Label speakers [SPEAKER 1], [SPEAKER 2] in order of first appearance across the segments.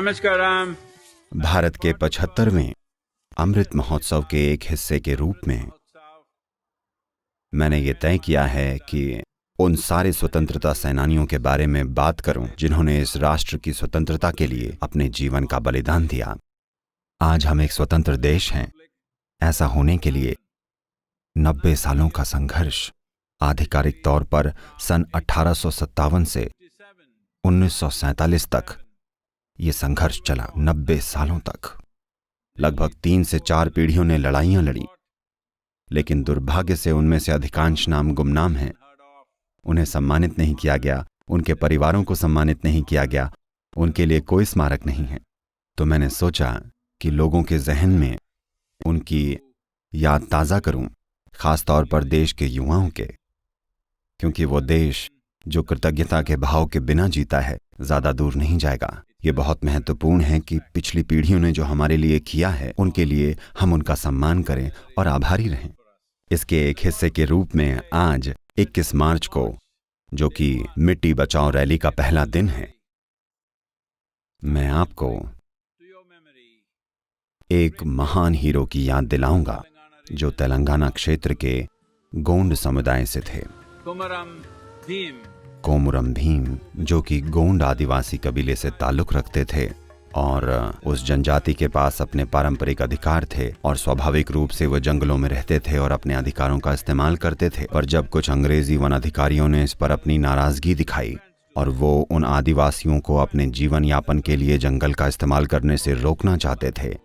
[SPEAKER 1] नमस्कारम।
[SPEAKER 2] भारत के 75वें अमृत महोत्सव के एक हिस्से के रूप में मैंने ये तय किया है कि उन सारे स्वतंत्रता सेनानियों के बारे में बात करूं जिन्होंने इस राष्ट्र की स्वतंत्रता के लिए अपने जीवन का बलिदान दिया। आज हम एक स्वतंत्र देश हैं। ऐसा होने के लिए 90 सालों का संघर्ष, आधिकारिक तौर पर सन 1857 से 1947 तक ये संघर्ष चला। 90 सालों तक लगभग 3 से 4 पीढ़ियों ने लड़ाइयां लड़ी, लेकिन दुर्भाग्य से उनमें से अधिकांश नाम गुमनाम हैं। उन्हें सम्मानित नहीं किया गया, उनके परिवारों को सम्मानित नहीं किया गया, उनके लिए कोई स्मारक नहीं है। तो मैंने सोचा कि लोगों के जहन में उनकी याद ताज़ा करूं, खास तौर पर देश के युवाओं के, क्योंकि वो देश जो कृतज्ञता के भाव के बिना जीता है ज्यादा दूर नहीं जाएगा। ये बहुत महत्वपूर्ण है कि पिछली पीढ़ियों ने जो हमारे लिए किया है उनके लिए हम उनका सम्मान करें और आभारी रहें। इसके एक हिस्से के रूप में आज 21 मार्च को, जो कि मिट्टी बचाओ रैली का पहला दिन है, मैं आपको एक महान हीरो की याद दिलाऊंगा जो तेलंगाना क्षेत्र के गोंड समुदाय से थे। कोमुरम भीम, जो कि गोंड आदिवासी कबीले से ताल्लुक रखते थे और उस जनजाति के पास अपने पारंपरिक अधिकार थे और स्वाभाविक रूप से वो जंगलों में रहते थे और अपने अधिकारों का इस्तेमाल करते थे। पर जब कुछ अंग्रेजी वन अधिकारियों ने इस पर अपनी नाराजगी दिखाई और वो उन आदिवासियों को अपने जीवन यापन के लिए जंगल का इस्तेमाल करने से रोकना चाहते थे,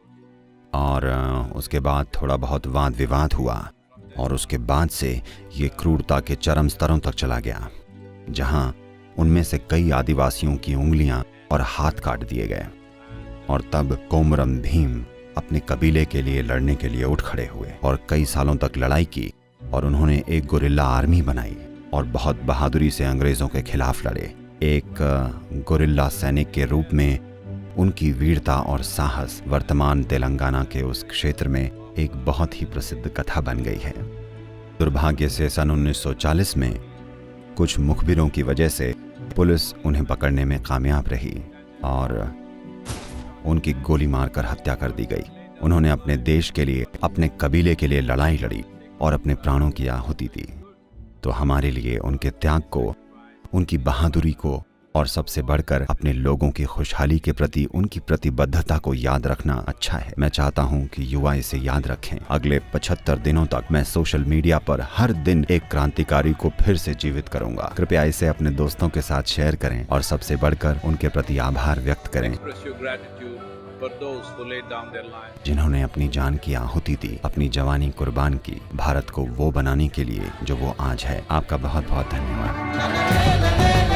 [SPEAKER 2] और उसके बाद थोड़ा बहुत वाद विवाद हुआ और उसके बाद से ये क्रूरता के चरम स्तरों तक चला गया, जहां उनमें से कई आदिवासियों की उंगलियां और हाथ काट दिए गए। और तब कोमुरम भीम अपने कबीले के लिए लड़ने के लिए उठ खड़े हुए और कई सालों तक लड़ाई की, और उन्होंने एक गुरिल्ला आर्मी बनाई और बहुत बहादुरी से अंग्रेजों के खिलाफ लड़े। एक गुरिल्ला सैनिक के रूप में उनकी वीरता और साहस वर्तमान तेलंगाना के उस क्षेत्र में एक बहुत ही प्रसिद्ध कथा बन गई है। दुर्भाग्य से सन 1940 में कुछ मुखबिरों की वजह से पुलिस उन्हें पकड़ने में कामयाब रही और उनकी गोली मारकर हत्या कर दी गई। उन्होंने अपने देश के लिए, अपने कबीले के लिए लड़ाई लड़ी और अपने प्राणों की आहुति दी। तो हमारे लिए उनके त्याग को, उनकी बहादुरी को और सबसे बढ़कर अपने लोगों की खुशहाली के प्रति उनकी प्रतिबद्धता को याद रखना अच्छा है। मैं चाहता हूं कि युवा इसे याद रखें। अगले 75 दिनों तक मैं सोशल मीडिया पर हर दिन एक क्रांतिकारी को फिर से जीवित करूंगा। कृपया इसे अपने दोस्तों के साथ शेयर करें और सबसे बढ़कर उनके प्रति आभार व्यक्त करें जिन्होंने अपनी जान की आहुति दी, अपनी जवानी कुर्बान की भारत को वो बनाने के लिए जो वो आज है। आपका बहुत बहुत धन्यवाद।